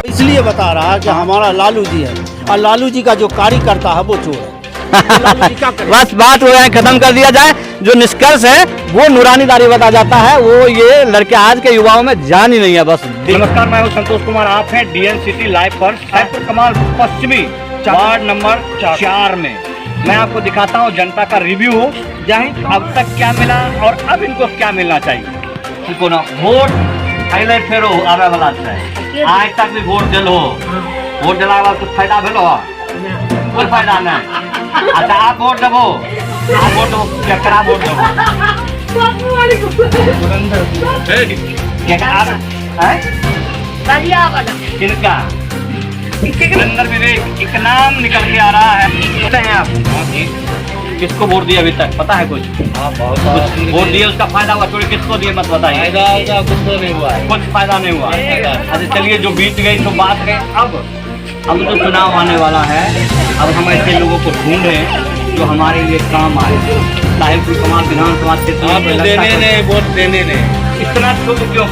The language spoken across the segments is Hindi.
इसलिए बता रहा है कि हमारा लालू जी है और लालू जी का जो कार्यकर्ता है वो चोर है। लालू जी क्या करें? बस बात हो जाए, खत्म कर दिया जाए। जो निष्कर्ष है वो नूरानी दाढ़ी बता जाता है, वो ये लड़के आज के युवाओं में जान ही नहीं है। बस नमस्कार, मैं हूँ संतोष कुमार, आप हैं DN सिटी लाइव पर साहेबपुर कमाल पश्चिमी वार्ड नंबर 4 में। मैं आपको दिखाता हूँ जनता का रिव्यू, अब तक क्या मिला और अब इनको क्या मिलना चाहिए। इनको ना वोट पहले फेरो आवे वाला है, आज तक भी वोट दिलो, वोट दिला कुछ फायदा भेलो? कोई फायदा नहीं। अच्छा आप वोट देवो, आप वोट दो, केकरा वोट देवो? किनका? सुरेंद्र विवेक, एक नाम निकल के आ रहा है। पता है आप किसको वोट दिया अभी तक, पता है कुछ? वोट दिए, उसका फायदा हुआ? थोड़ी किसको दिए मत बताइए। कुछ तो नहीं हुआ है, कुछ फायदा नहीं हुआ। अच्छा चलिए, जो बीत गई तो बात है। अब तो चुनाव आने वाला है, अब हम ऐसे लोगों को ढूंढें जो हमारे लिए काम आए। साहेबपुर कमाल विधानसभा क्षेत्र वोट देने नहीं, इतना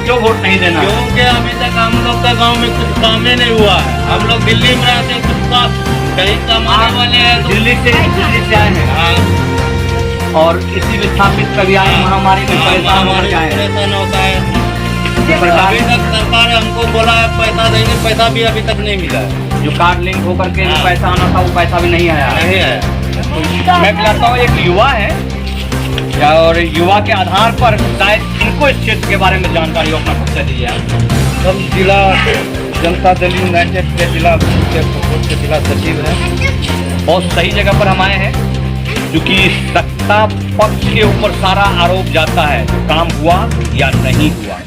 क्यों वोट नहीं देना? क्योंकि अभी तक हम लोग का गांव में कुछ काम ही नहीं हुआ है। हम लोग दिल्ली में रहते हैं, कुछ काम कहीं कमाने वाले हैं। दिल्ली से आए हैं और इसी विस्थापित कभी आए, महामारी में परेशान हो जाए। परेशान होता है। अभी तक सरकार हमको बोला है पैसा देंगे, पैसा भी अभी तक नहीं मिला है। जो कार्ड लिंक होकर के जो पैसा आना था वो पैसा भी नहीं आया। नहीं है। मैं कहता हूँ एक युवा है और युवा के आधार पर शायद इनको इस क्षेत्र के बारे में जानकारी अपना खुद से दीजिए। हम जिला जनता दल यूनाइटेड के जिला सचिव हैं। बहुत सही जगह पर हम आए हैं, क्योंकि सत्ता पक्ष के ऊपर सारा आरोप जाता है। काम हुआ या नहीं हुआ,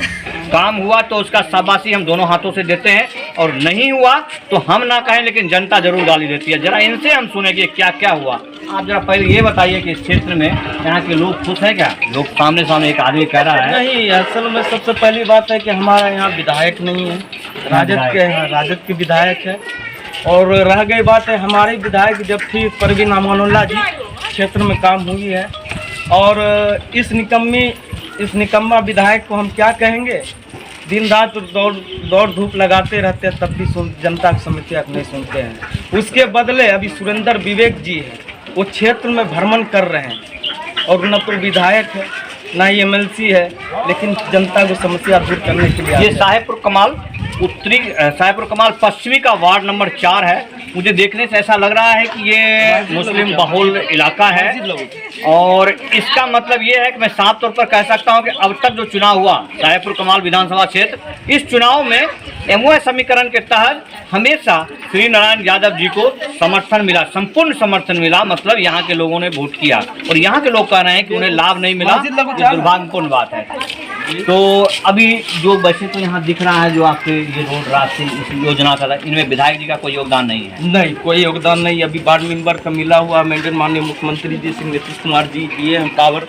काम हुआ तो उसका शाबाशी हम दोनों हाथों से देते हैं, और नहीं हुआ तो हम ना कहें लेकिन जनता जरूर गाली देती है। जरा इनसे हम सुने कि क्या क्या हुआ। आप जरा पहले ये बताइए कि इस क्षेत्र में यहाँ के लोग खुश हैं क्या? लोग सामने एक आदमी कह रहा है। नहीं, असल में सबसे पहली बात है कि हमारा यहाँ विधायक नहीं है, राजद के विधायक है। और रह गई बात है हमारे विधायक जब थी परवीन अमानुल्लाह जी, क्षेत्र में काम हुई है। और इस निकम्मा विधायक को हम क्या कहेंगे? दिन रात दौड़ धूप लगाते रहते हैं, तब भी जनता की समस्या नहीं सुनते हैं। उसके बदले अभी सुरेंद्र विवेक जी है, वो क्षेत्र में भ्रमण कर रहे हैं और न तो विधायक है ना ही MLC है, लेकिन जनता को समस्या दूर करने के लिए। ये साहेबपुर कमाल पश्चिमी का वार्ड नंबर 4 है। मुझे देखने से ऐसा लग रहा है कि ये मुस्लिम बहुल इलाका है, और इसका मतलब ये है कि मैं साफ तौर पर कह सकता हूँ कि अब तक जो चुनाव हुआ साहेबपुर कमाल विधानसभा क्षेत्र, इस चुनाव में MOA समीकरण के तहत हमेशा श्री नारायण यादव जी को समर्थन मिला, संपूर्ण समर्थन मिला। मतलब यहाँ के लोगों ने वोट किया और यहाँ के लोग कह रहे हैं कि उन्हें लाभ नहीं मिला। ये दुर्भाग्यपूर्ण बात है। तो अभी जो वैसे तो यहाँ दिख रहा है, जो आपके ये रोड रास्ते इस योजना का, इनमें विधायक जी का कोई योगदान नहीं है। नहीं, कोई योगदान नहीं। अभी वार्ड मेंबर का मिला हुआ मेंटेन माननीय मुख्यमंत्री जी श्री नीतीश कुमार जी दिए हैं पावर,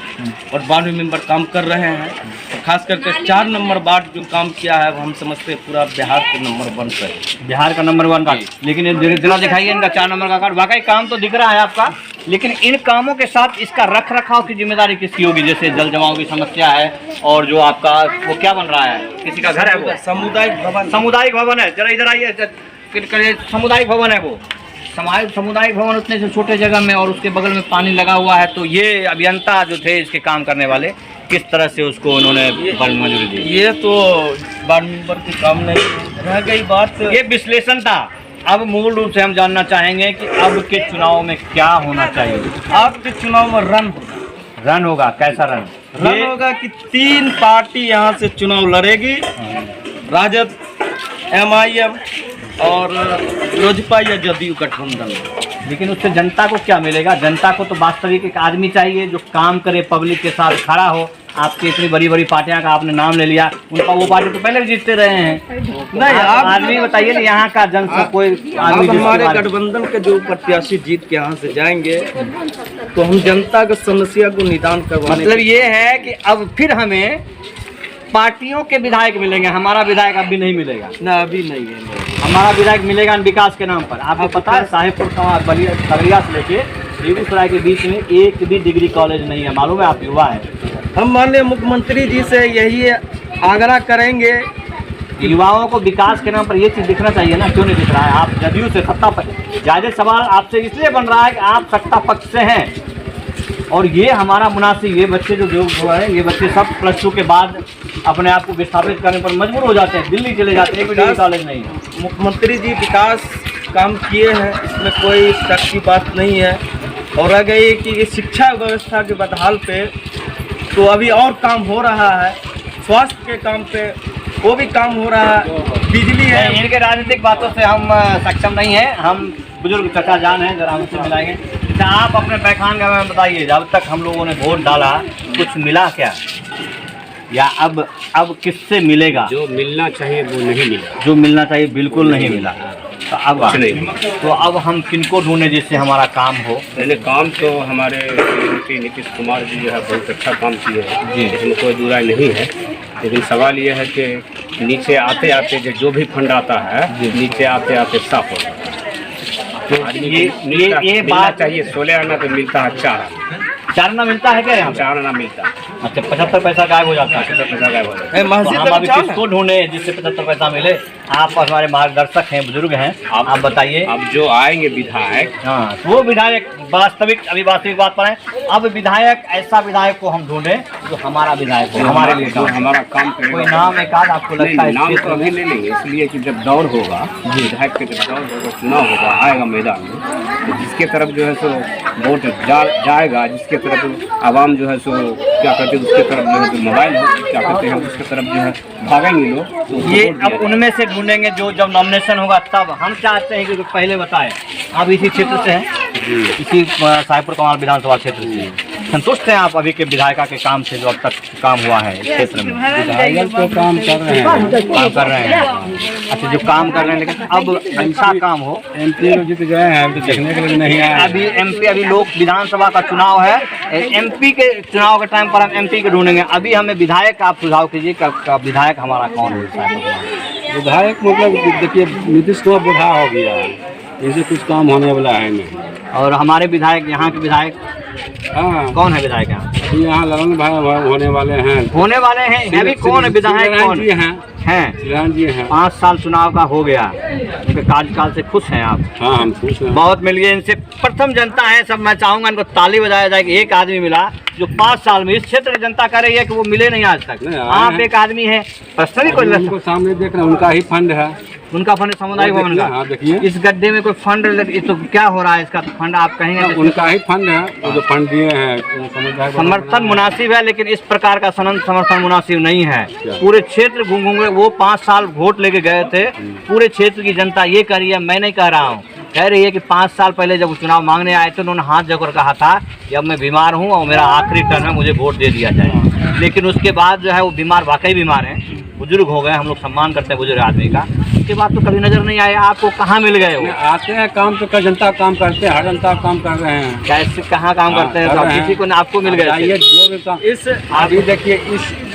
और वार्ड मेंबर काम कर रहे हैं। तो खास करके 4 नंबर वार्ड जो काम किया है, वो हम समझते हैं पूरा बिहार के नंबर 1 पर, बिहार का नंबर 1 का। लेकिन ये जिला दिखाइए इनका 4 नंबर का कार्ड, वाकई काम तो दिख रहा है आपका, लेकिन इन कामों के साथ इसका रख रखाव की जिम्मेदारी किसकी होगी? जैसे जल जमाव की समस्या है, और जो आपका वो क्या बन रहा है, किसी का घर है वो सामुदायिक भवन है। जरा इधर आइए, सामुदायिक भवन है वो। सामुदायिक भवन उतने से छोटे जगह में, और उसके बगल में पानी लगा हुआ है। तो ये अभियंता जो थे इसके काम करने वाले, किस तरह से उसको उन्होंने मंजूरी दी? ये तो वार्ड मेंबर के काम नहीं। रह गई बात, ये विश्लेषण था। अब मूल रूप से हम जानना चाहेंगे कि अब के चुनाव में क्या होना चाहिए। अब के चुनाव में रन होगा। कैसा रन होगा कि 3 पार्टी यहाँ से चुनाव लड़ेगी, राजद, MIM और लोजपा या जदयू गठबंधन। लेकिन उससे जनता को क्या मिलेगा? जनता को तो वास्तविक एक आदमी चाहिए जो काम करे, पब्लिक के साथ खड़ा हो। आपकी इतनी बड़ी बड़ी पार्टियां का आपने नाम ले लिया, उनका वो पार्टी तो पहले भी जीतते रहे हैं। नहीं, आप आदमी बताइए ना, यहाँ का जन कोई आदमी हमारे गठबंधन के जो प्रत्याशी जीत के यहाँ से जाएंगे, तो हम जनता की समस्या को निदान करवाने। मतलब ये है कि अब फिर हमें पार्टियों के विधायक मिलेंगे, हमारा विधायक अभी नहीं मिलेगा ना, अभी नहीं है। हमारा विधायक मिलेगा विकास के नाम पर। आपको पता है साहेबपुर खगड़िया से लेके बेगूसराय के बीच में एक भी डिग्री कॉलेज नहीं है, मालूम है? आप युवा है, हम माननीय मुख्यमंत्री जी से यही आग्रह करेंगे युवाओं को विकास के नाम पर ये चीज दिखना चाहिए ना, क्यों नहीं दिख रहा है? आप जदयू से सत्ता पर, ज्यादा सवाल आपसे इसलिए बन रहा है कि आप सत्ता पक्ष से हैं और ये हमारा मुनासिब, ये बच्चे जो है ये बच्चे सब +2 के बाद अपने आप को विस्थापित करने पर मजबूर हो जाते हैं, दिल्ली चले जाते हैं, डिग्री कॉलेज नहीं है। मुख्यमंत्री जी विकास काम किए हैं, इसमें कोई शक की बात नहीं है। और रह गई कि ये शिक्षा व्यवस्था के बदहाल पे तो अभी और काम हो रहा है, स्वास्थ्य के काम पे वो भी काम हो रहा है, बिजली है। इनके राजनीतिक बातों से हम सक्षम नहीं हैं, हम बुजुर्ग चचा जान हैं, जरा हमसे मिलाएंगे। अच्छा, आप अपने पैखान का में बताइए, जब तक हम लोगों ने वोट डाला कुछ मिला क्या, या अब किससे मिलेगा? जो मिलना चाहिए वो नहीं मिला, जो मिलना चाहिए बिल्कुल नहीं मिला। तो अब तो अब हम किनको ढूंढें जिससे हमारा काम हो? पहले काम तो हमारे मुख्यमंत्री नीतीश कुमार जी जो है बहुत अच्छा काम किए हैं जी, इसमें कोई दुराई नहीं है। लेकिन सवाल ये है कि नीचे आते आते जो भी फंड आता है नीचे आते आते साफ हो जाता है। तो ये बात चाहिए 16 आना तो मिलता है 4 आना, 4 आना मिलता है क्या? यहाँ 4 आना मिलता है। अच्छा, 75 पैसा गायब हो जाता है। 75 पैसा गायब हो जाता है। मस्जिद हम अभी किसको ढूंढे जिससे 75 पैसा मिले? आप हमारे मार्गदर्शक हैं, बुजुर्ग हैं, आप बताइए। अब जो आएंगे विधायक, हाँ, वो विधायक वास्तविक बात पर है। अब विधायक, ऐसा विधायक को हम ढूंढें जो हमारा विधायक हो, हमारे लिए जो हमारा काम करेगा। कोई नाम एक आध आपको लगता है? नाम तो अभी नहीं लेंगे, इसलिए कि जब दौर होगा, विधायक के जब दौर होगा, चुनाव होगा, आएगा मैदान में, तो जिसके तरफ जो है सो वोट जाएगा, जिसके तरफ आवाम जो है सो क्या करते हैं, उसके तरफ जो है जो मोबाइल हो क्या करते हैं, उसके तरफ जो है भागेंगे लोग। तो ये अब उनमें से ढूंढेंगे जो जब नॉमिनेशन होगा तब। हम चाहते हैं कि पहले बताएं, आप इसी क्षेत्र से हैं, इसी साहेबपुर कमाल विधानसभा क्षेत्र से संतुष्ट हैं आप अभी के विधायिका के काम से, जो अब तक काम हुआ है इस क्षेत्र में? विधायक तो काम कर रहे हैं, अच्छा, जो काम कर रहे हैं, लेकिन अब अच्छा काम हो। MP जीत गए हैं, अभी तो देखने के लिए नहीं आए। अभी MP, अभी लोग विधानसभा का चुनाव है, MP के चुनाव के टाइम पर हम MP के ढूंढेंगे। अभी हमें विधायक आप सुझाव कीजिए, का विधायक हमारा कौन है? विधायक मतलब देखिए नीतीश कुमार बुढ़ा हो गया है, इनसे कुछ काम होने वाला है नहीं। और हमारे विधायक, यहाँ के विधायक हाँ, कौन है विधायक यहाँ? यहाँ ललन भाई होने वाले हैं, अभी कौन है विधायक? कौन जी हैं? श्रीराम जी हैं। 5 साल चुनाव का हो गया, उनके कार्यकाल से खुश हैं आप? हाँ, हम खुश हैं। बहुत मिलिए इनसे। प्रथम जनता है सब, मैं चाहूंगा इनको ताली बजाया जाए कि एक आदमी मिला जो 5 साल में इस क्षेत्र की जनता कह रही है कि वो मिले नहीं आज तक। आप एक आदमी है, पर्सनली कोई उनको सामने देख रहे हैं, उनका ही फंड है, उनका फंड सामुदायिक भवन का। हाँ, देखिए इस गड्ढे में कोई फंड, तो क्या हो रहा है इसका फंड? आप कहेंगे उनका ही फंड है, वो जो फंड दिए हैं। समर्थन मुनासिब है, लेकिन इस प्रकार का समर्थन मुनासिब नहीं है। पूरे क्षेत्र घूम घूम वो 5 साल वोट लेके गए थे, पूरे क्षेत्र की जनता ये कह रही है, मैं नहीं कह रहा हूँ, कह रही है कि 5 साल पहले जब चुनाव मांगने आए थे उन्होंने हाथ जोड़कर कहा था कि अब मैं बीमार हूँ और मेरा आखिरी टर्म है, मुझे वोट दे दिया जाए। लेकिन उसके बाद जो है वो बीमार, वाकई बीमार हैं, बुजुर्ग हो गए, हम लोग सम्मान करते हैं बुजुर्ग आदमी का, उसके बाद तो कभी नजर नहीं आए। आपको कहाँ मिल गए वो? आते हैं काम तो जनता काम करते हैं, हर जनता काम कर रहे हैं। कैसे कहाँ काम करते हैं? तो किसी को आपको मिल गए? ये जो भी काम इस अभी देखिए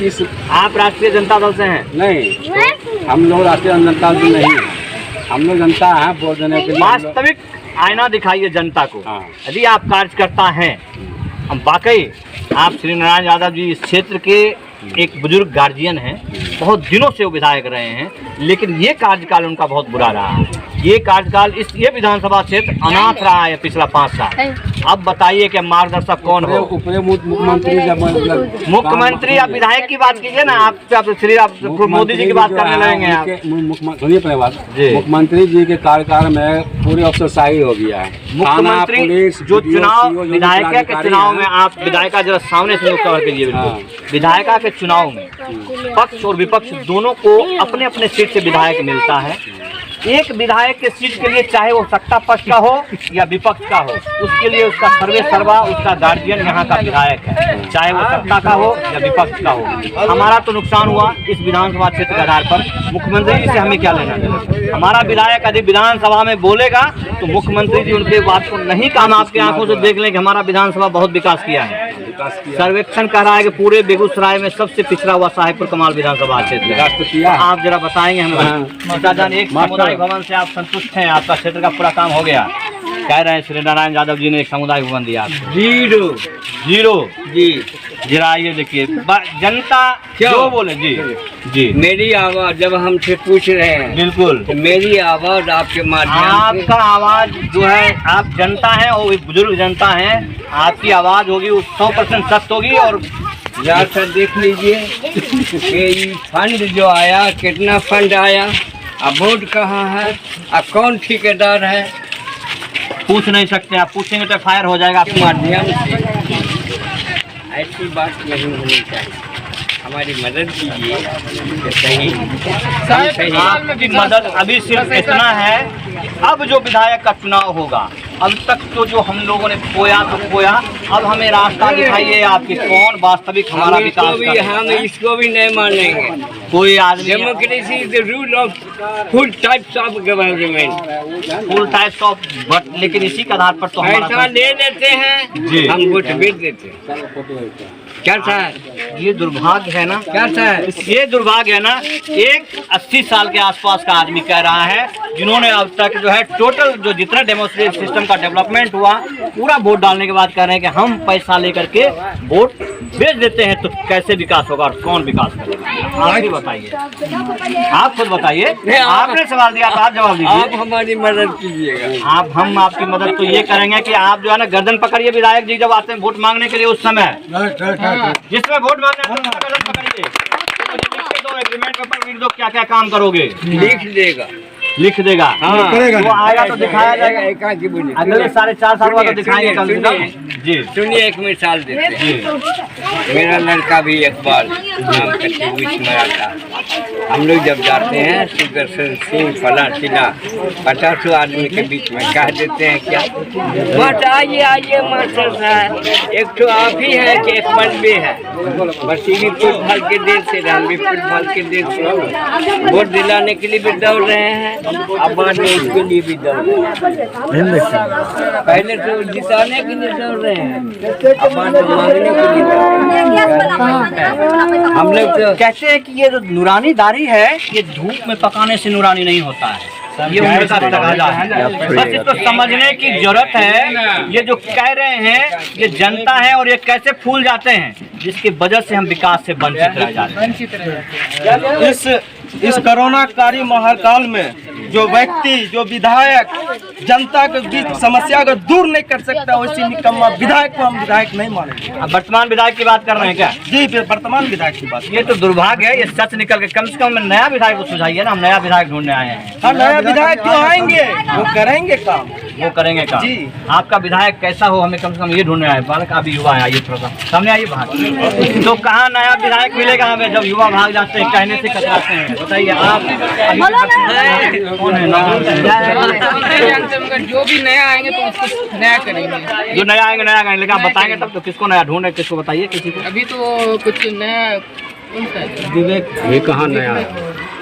इस आप राष्ट्रीय जनता दल से हैं? नहीं, हम लोग राष्ट्रीय जनता दल नहीं है, हम लोग जनता है वोट देने के लिए। वास्तविक आईना दिखाइए जनता को। हाँ। यदि आप कार्यकर्ता हैं, हम वाकई आप श्री नारायण यादव जी इस क्षेत्र के एक बुजुर्ग गार्जियन हैं, बहुत दिनों से वो विधायक रहे हैं, लेकिन ये कार्यकाल उनका बहुत बुरा रहा है। ये कार्यकाल ये विधानसभा क्षेत्र अनाथ रहा है पिछला 5 साल। अब बताइए कि मार्गदर्शक कौन हो? मुख्यमंत्री, आप विधायक की बात कीजिए ना, आप श्री मोदी जी की बात करने लगेंगे आप। सुनिए पहले बात, मुख्यमंत्री जी के कार्यकाल में पूरी अफसरशाही हो गया है। मुख्यमंत्री जो चुनाव, विधायिका के चुनाव में, आप विधायिका जरा सामने से कवर कीजिए बिल्कुल। विधायिका के चुनाव में पक्ष और विपक्ष दोनों को अपने अपने सीट से विधायक मिलता है। एक विधायक के सीट के लिए चाहे वो सत्ता पक्ष का हो या विपक्ष का हो, उसके लिए उसका सर्वे सर्वा, उसका गार्जियन यहाँ का विधायक है, चाहे वो सत्ता का हो या विपक्ष का हो। हमारा तो नुकसान हुआ इस विधानसभा क्षेत्र के आधार पर। मुख्यमंत्री जी से हमें क्या लेना देना? हमारा विधायक यदि विधानसभा में बोलेगा तो मुख्यमंत्री जी उनके बात को नहीं, काम आपकी आंखों से देख लें कि हमारा विधानसभा बहुत विकास किया है। सर्वेक्षण कह रहा है कि पूरे बेगूसराय में सबसे पिछड़ा हुआ साहेबपुर कमाल विधानसभा क्षेत्र है। आप जरा बताएंगे हमें। एक सामुदायिक भवन से आप संतुष्ट हैं? आपका क्षेत्र का पूरा काम हो गया? कह रहे हैं श्री नारायण यादव जी ने एक सामुदायिक भवन दिया आपको। 0 जीरो जी। जरा ये देखिए जनता क्यों? जो बोले जी जी मेरी आवाज जब हमसे पूछ रहे हैं बिल्कुल तो मेरी आवाज आपके माध्यम से आपका आवाज जो है, आप जनता है और बुजुर्ग जनता है, आपकी आवाज होगी 100% सख्त होगी। और जाकर देख लीजिए कि ये फंड जो आया, कितना फंड आया, अब वोट कहाँ है, अब कौन ठेकेदार है, पूछ नहीं सकते, आप पूछेंगे तो फायर हो जाएगा आपके माध्यम से ऐसी बात नहीं होनी चाहिए। हमारी मदद कीजिए कि सही सही। आपकी मदद अभी सिर्फ इतना है, अब जो विधायक का चुनाव होगा, अब तक तो जो हम लोगों ने खोया तो खोया, अब हमें रास्ता दिखाइए आपकी कौन वास्तविक हमारा विकास करेगा। हम इसको भी नहीं मानेंगे। कोई आदमी democracy is the rule of full types of government. Full types of, but लेकिन इसी के आधार पर तो पैसा हमारा ले लेते हैं जी। हम वोट बेच देते हैं। क्या था ये दुर्भाग्य है ना, क्या था ये दुर्भाग्य है ना। एक 80 साल के आसपास का आदमी कह रहा है, जिन्होंने अब तक जो है टोटल जो जितना डेमोक्रेसी सिस्टम का डेवलपमेंट हुआ पूरा वोट डालने के बाद कह रहे हैं कि हम पैसा लेकर के वोट बेच देते हैं, तो कैसे विकास होगा और कौन विकास करेगा? आप ही बताइए, आप खुद बताइए। आपने सवाल दिया तो आप जवाब दीजिए। आप हमारी मदद कीजिएगा। आप हम आपकी मदद तो ये करेंगे कि आप जो है ना गर्दन पकड़िए विधायक जी जब आते हैं वोट मांगने के लिए, उस समय जिसमें वोट मांगने आते हैं उसका गर्दन पकड़िए, मुझे लिख के दो, एग्रीमेंट पेपर लिख दो, क्या क्या काम करोगे लिख देगा, लिख देगा। हाँ, वो आएगा तो दिखाया जाएगा, अगले 4.5 साल बाद तो दिखाएंगे कम से कम। जी सुनिए, एक मिसाल देते हैं। जी मेरा लड़का भी इकबाल नाम का टिब्बूच मरा था। हम लोग जब जाते हैं सुदर्शन सिंह फला चिला 50 आदमी के बीच में कह देते हैं क्या, मत आइए आइए मास्टर साहब, एक तो आप ही है कि एक बल्बे है, बस ये फुटबॉल के देश से, हम भी फुटबॉल के देश से वोट दिलाने के लिए भी दौड़ रहे हैं, अब बाद में इसके लिए भी दौड़ रहे हैं। पहले तो जिताने के लिए दौड़ रहे हैं, अब बाद में मांगने के लिए हम लोग तो कहते हैं कि ये जो नूरानी दाढ़ी है ये धूप में पकाने से नूरानी नहीं होता है, ये उम्र का तकाजा है। बस इसको समझने की जरूरत है। ये जो कह रहे हैं ये जनता है और ये कैसे फूल जाते हैं, जिसकी वजह से हम विकास से वंचित रह जाते हैं। इस कोरोना कारी महाकाल में जो व्यक्ति, जो विधायक जनता के बीच समस्या को दूर नहीं कर सकता, वैसे निकम्मा विधायक को हम विधायक नहीं मानेंगे। अब वर्तमान विधायक की बात कर रहे हैं क्या? जी, फिर वर्तमान विधायक की बात। ये तो दुर्भाग्य है, ये सच निकल के कम से कम नया विधायक को सुझाइए ना, हम नया विधायक ढूंढने आए हैं। हाँ, नया विधायक क्यों आएंगे, वो करेंगे काम, वो करेंगे काम। जी। आपका विधायक कैसा हो हमें कम से कम ये ढूंढने आए। बालक अभी युवा है, आइए थोड़ा सा सामने आइए बाहर। तो कहाँ नया विधायक मिलेगा हमें जब युवा भाग जाते हैं, कहने से कतराते हैं। बताइए आप कौन है? जो भी नया आएंगे तो उसको नया करेंगे। जो नया आएंगे नया करेंगे, लेकिन आप बताएंगे तब तो किसको नया ढूंढे, किसको बताइए किसी को। अभी तो कुछ नया कौन सा है? विवेक ये कहाँ नया है?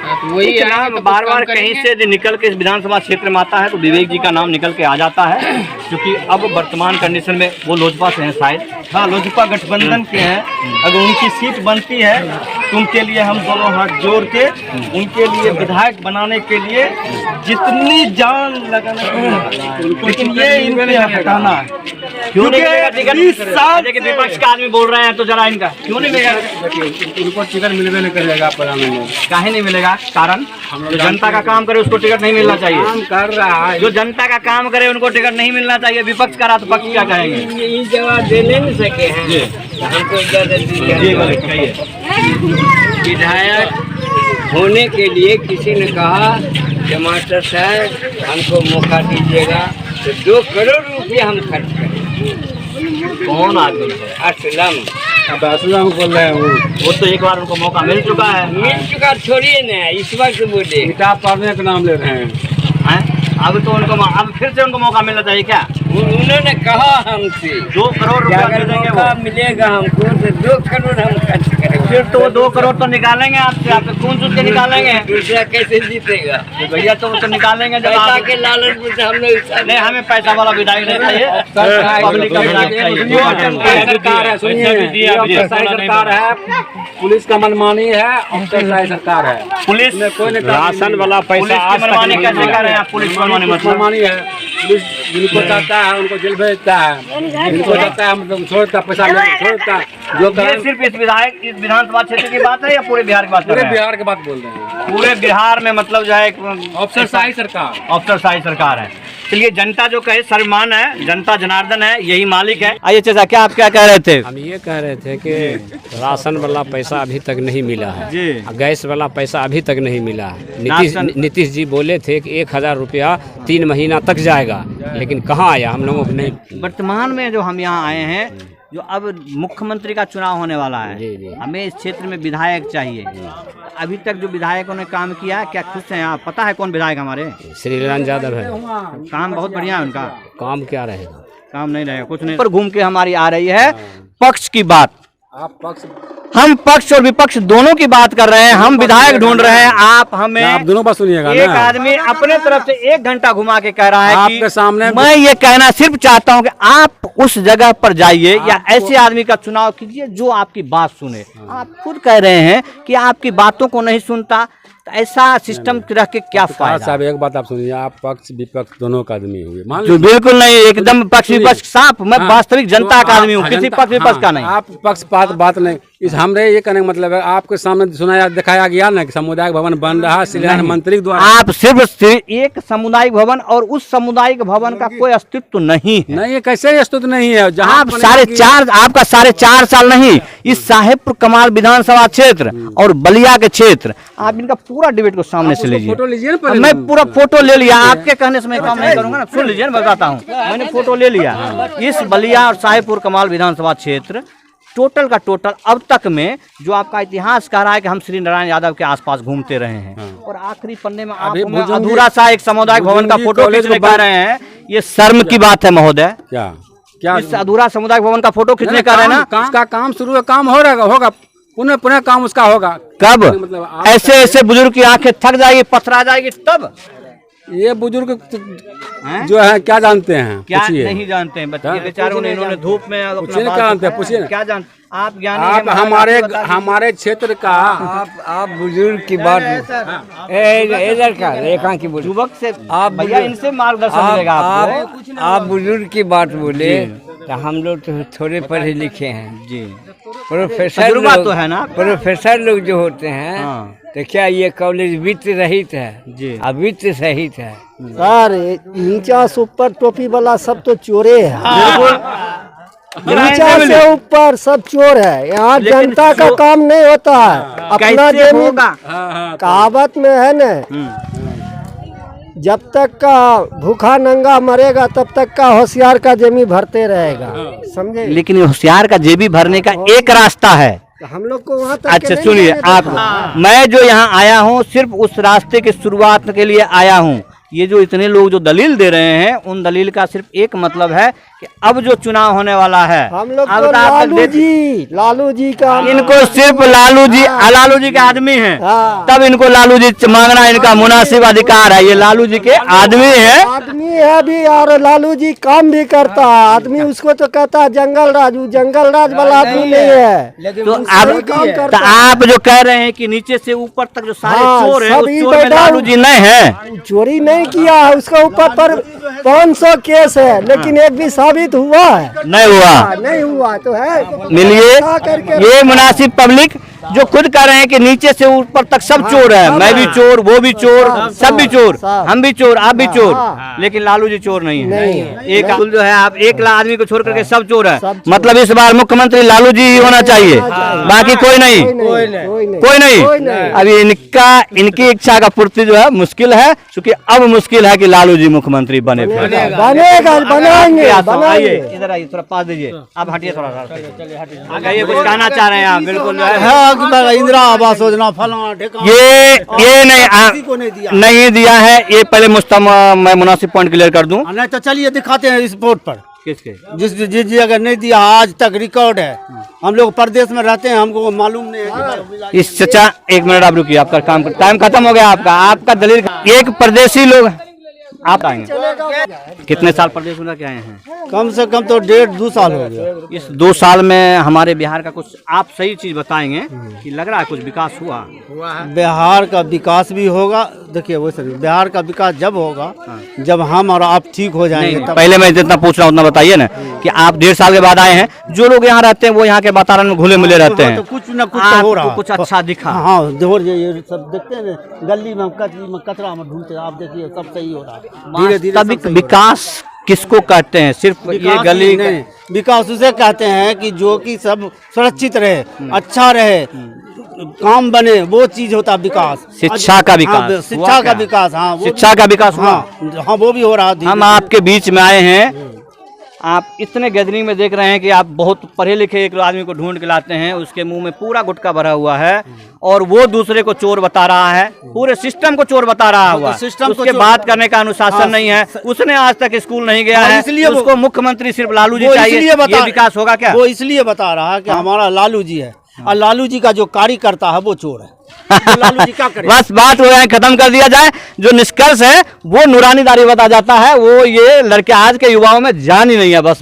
तो वही एक नाम आएंगे तो बार कुछ बार काम कहीं करेंगे। से निकल के इस विधानसभा क्षेत्र में आता है तो विवेक जी का नाम निकल के आ जाता है, क्योंकि अब वर्तमान कंडीशन में वो लोजपा से हैं शायद। हाँ, लोजपा गठबंधन के हैं। अगर उनकी सीट बनती है तो उनके लिए हम दोनों हाथ जोड़ के उनके लिए विधायक बनाने के लिए जितनी जान लगाना, लेकिन ये इनके हटाना है। क्यों नहीं मिलेगा क्योंकि टिकट? 20 साल देखिए विपक्ष का आदमी बोल रहे हैं तो जरा इनका क्यों नहीं मिलेगा? उनको टिकट मिलवे नहीं करेगा काहे नहीं मिलेगा? कारण जो जनता का काम करे उसको टिकट नहीं मिलना चाहिए। कर रहा है। जो जनता का काम करे उनको टिकट नहीं मिलना चाहिए। विपक्ष करा तो पक्ष क्या कहेंगे? ये जवाब दे नहीं सके हैं, हमको इजाजत दीजिए। विधायक होने के लिए किसी ने कहा कि मास्टर साहब हमको मौका दीजिएगा तो 2 करोड़ रुपये हम खर्च करें। कौन आदमी है? असलम अब असलम बोल रहे हैं वो तो एक बार उनको मौका मिल चुका है। मिल चुका छोड़िए ना, इस वक्त बोले किताब पढ़ने का नाम ले रहे हैं। हैं? अब तो उनको अब फिर से उनको मौका मिलना चाहिए क्या? उन्होंने कहा हमसे 2 करोड़ रुपया अगर दे देंगे मौका वो। मिलेगा हमको तो 2 करोड़ हम खर्च करेंगे। फिर तो 2 करोड़ तो निकालेंगे आपसे, आपके खून चूस के निकालेंगे। दूसरा कैसे जीतेगा? तो भैया तो वो तो निकालेंगे जब पैसा आप। के लालच में हम लोग नहीं, हमें पैसा वाला विधायक नहीं चाहिए, पब्लिक का विधायक चाहिए। सरकार है, सुनिए, सरकार है, पुलिस का मनमानी है, अफसरशाही सरकार है। पुलिस कोई राशन वाला पुलिस पैसा की मनमानी कैसे कर रहे हैं आप? पुलिस की मनमानी मतलब मनमानी है। पुलिस जिनको चाहता है उनको जेल भेजता है, जिनको चाहता है मतलब छोड़ता, पैसा छोड़ता। जो ये सिर्फ इस विधानसभा क्षेत्र की बात है या पूरे बिहार की बात कर पूरे रहे हैं? बिहार की बात बोल रहे हैं। पूरे बिहार में मतलब जो है अफसरशाही सरकार, अफसरशाही सरकार है। चलिए, जनता जो कहे सर्वमान है, जनता जनार्दन है, यही मालिक है। आइए चाचा, क्या आप क्या कह रहे थे? हम ये कह रहे थे कि राशन वाला पैसा अभी तक नहीं मिला है जी, गैस वाला पैसा अभी तक नहीं मिला है। नीतीश जी बोले थे कि 1000 रुपया 3 महीना तक जाएगा, लेकिन कहाँ आया, हम लोगों को नहीं। वर्तमान में जो हम यहाँ आए हैं, जो अब मुख्यमंत्री का चुनाव होने वाला है, जी। हमें इस क्षेत्र में विधायक चाहिए। अभी तक जो विधायकों ने काम किया, क्या खुश हैं आप? पता है कौन विधायक हमारे? श्रीराम यादव है। काम बहुत बढ़िया है उनका। काम क्या रहेगा? काम नहीं रहेगा, कुछ नहीं। पर घूम के हमारी आ रही है पक्ष की बात। आप पक्ष, हम पक्ष और विपक्ष दोनों की बात कर रहे हैं, हम विधायक ढूंढ रहे हैं। आप हमें, आप दोनों बात सुनिएगा एक ना। आदमी अपने तरफ से 1 घंटा घुमा के कह रहा है आपके कि सामने मैं ये कहना सिर्फ चाहता हूं कि आप उस जगह पर जाइए या ऐसे आदमी का चुनाव कीजिए जो आपकी बात सुने। आप खुद कह रहे हैं कि आपकी बातों को नहीं सुनता, तो ऐसा सिस्टम रह के क्या फायदा? साहब एक बात आप सुनिए, आप पक्ष विपक्ष दोनों का आदमी हुए, मान जो बिल्कुल नहीं, एकदम पक्ष विपक्ष साफ। मैं वास्तविक जनता का आदमी हूँ, किसी पक्ष विपक्ष का नहीं। आप पक्षपात बात नहीं। इस हमरे ये कहने का मतलब है, आपके सामने सुनाया दिखाया गया ना कि सामुदायिक भवन बन रहा है श्रीराम मंत्री द्वारा। आप सिर्फ एक सामुदायिक भवन, और उस सामुदायिक भवन का कोई अस्तित्व नहीं है। नहीं, कैसे अस्तित्व नहीं है? जहाँ आप आपका 4.5 साल नहीं, इस साहेबपुर कमाल विधानसभा क्षेत्र और बलिया के क्षेत्र, आप इनका पूरा डिबेट को सामने से लीजिए। फोटो लीजिए ना पहले। मैं पूरा फोटो ले लिया, आपके कहने से मैं काम नहीं करूंगा ना। सुन लीजिए ना, बताता हूँ। मैंने फोटो ले लिया। इस बलिया और साहेबपुर कमाल विधानसभा क्षेत्र टोटल का टोटल अब तक में जो आपका इतिहास कह रहा है कि हम श्री नारायण यादव के आसपास घूमते रहे हैं, और आखिरी पन्ने में आप हमें अधूरा सा एक सामुदायिक भवन का फोटो खींचने कह रहे हैं। ये शर्म की बात है महोदय। क्या इस अधूरा सामुदायिक भवन का फोटो खींचने कह रहे हैं ना? उसका काम शुरू है, काम हो रहा होगा, पुनः काम उसका होगा। कब? मतलब ऐसे ऐसे बुजुर्ग की आंखें थक जाएगी, पथरा जाएगी तब। ये बुजुर्ग जो है क्या जानते हैं? क्या नहीं जानते हैं बच्चे बेचारों ने, इन्होंने धूप में पूछिए क्या जानते हैं? पूछिए क्या जानते आप? ज्ञानी आप हमारे क्षेत्र का आप बुजुर्ग की बात लड़का युवक से आप भैया, इनसे मार्गदर्शन मिलेगा आपको। आप बुजुर्ग की बात बोले तो हम लोग तो थोड़े पढ़े लिखे हैं जी। प्रोफेसर लोग तो है ना, प्रोफेसर लोग जो होते हैं। तो क्या ये कॉलेज वित्त रहित है जी? अब वित्त सहित है सर। नीचा से ऊपर टोपी वाला सब तो चोरे है। नीचा से ऊपर सब चोर है। यहाँ जनता का काम नहीं होता है। अपना जमीन कहावत में है न, जब तक का भूखा नंगा मरेगा तब तक का होशियार का जेबी भरते रहेगा, समझे? लेकिन होशियार का जेबी भरने का एक रास्ता है। हम लोग को वहाँ तक। अच्छा सुनिए आप, मैं जो यहाँ आया हूँ सिर्फ उस रास्ते की शुरुआत के लिए आया हूँ। ये जो इतने लोग जो दलील दे रहे हैं, उन दलील का सिर्फ एक मतलब है कि अब जो चुनाव होने वाला है, हम लोग अब तो लालू जी का, इनको सिर्फ लालू जी के आदमी हैं, तब इनको लालू जी मांगना इनका मुनासिब अधिकार है। ये लालू जी के आदमी है भी, और लालू जी काम भी करता है। आदमी उसको तो कहता है जंगल राज, जंगल राज वाला आदमी नहीं है। तो आप जो कह रहे हैं कि नीचे से ऊपर तक जो सारे चोर है, उस चोर में लालू जी नहीं है। चोरी नहीं किया है, उसका ऊपर पर 500 केस है, लेकिन एक भी साबित हुआ है? नहीं हुआ तो है। मिलिए, ये मुनासिब पब्लिक जो खुद कह रहे हैं कि नीचे से ऊपर तक सब चोर है, मैं भी चोर, वो भी चोर, सब भी चोर, हम भी चोर, आप भी चोर, लेकिन लालू जी चोर नहीं है। एक जो है, आप 1 लाख आदमी को छोड़ करके सब चोर है। मतलब इस बार मुख्यमंत्री लालू जी ही होना चाहिए, बाकी कोई नहीं, कोई नहीं। अभी इनकी इच्छा का पूर्ति जो है मुश्किल है, क्योंकि अब मुश्किल है कि लालू जी मुख्यमंत्री बने। बनाएंगे। इधर आइए, थोड़ा पास दीजिए, आप हटिए थोड़ा सा, आगे कुछ कहना चाह रहे हैं आप? बिल्कुल इंदिरा आवास योजना फलाना ये नहीं दिया है। ये पहले मैं मुनासिब पॉइंट क्लियर कर दूं। नहीं तो चलिए दिखाते हैं इस बोर्ड पर किसके, जिस जगह नहीं दिया आज तक रिकॉर्ड है। हम लोग प्रदेश में रहते हैं, हमको मालूम नहीं है। इस चचा 1 मिनट आप रुकिए, आपका काम टाइम खत्म हो गया आपका दलील। एक परदेशी लोग आप आएंगे, कितने साल प्रदेश में आए हैं? कम से कम तो 1.5-2 साल हो गया। इस 2 साल में हमारे बिहार का कुछ आप सही चीज बताएंगे कि लग रहा है कुछ विकास हुआ? बिहार का विकास भी होगा, देखिए वो सर बिहार का विकास जब होगा जब हम और आप ठीक हो जाएंगे तब। पहले मैं जितना पूछ रहा हूँ उतना बताइए ना कि आप 1.5 साल के बाद आए हैं, जो लोग यहाँ रहते हैं वो यहाँ के वातावरण में घुले मिले रहते हैं, तो कुछ न कुछ तो हो रहा है। कुछ अच्छा दिखा? हाँ हो ये सब देखते हैं ना, गली में कचरा में ढूंढते हैं, आप देखिए सब सही हो रहा है धीरे धीरे। वास्तविक विकास किसको कहते हैं? सिर्फ ये गली नहीं, विकास उसे कहते हैं कि जो कि सब सुरक्षित रहे, अच्छा रहे, काम बने, वो चीज होता है विकास। शिक्षा का विकास, हाँ, शिक्षा का विकास, हाँ वो शिक्षा का विकास हुआ। हाँ वो भी हो रहा है। हम आपके बीच में आए हैं, आप इतने गैदरिंग में देख रहे हैं कि आप बहुत पढ़े लिखे एक आदमी को ढूंढ के लाते हैं, उसके मुंह में पूरा गुटखा भरा हुआ है और वो दूसरे को चोर बता रहा है, पूरे सिस्टम को चोर बता रहा हुआ, उसके बात करने का अनुशासन नहीं है, उसने आज तक स्कूल नहीं गया है, इसलिए उसको मुख्यमंत्री सिर्फ लालू जी चाहिए, ये विकास होगा क्या? वो इसलिए बता रहा है कि हमारा लालू जी है और लालू जी का जो कार्य करता है वो चोर है। तो लालू जी क्या करें? बस बात हो जाए, खत्म कर दिया जाए। जो निष्कर्ष है वो नूरानी दाढ़ी बता जाता है, वो ये लड़के आज के युवाओं में जान ही नहीं है, बस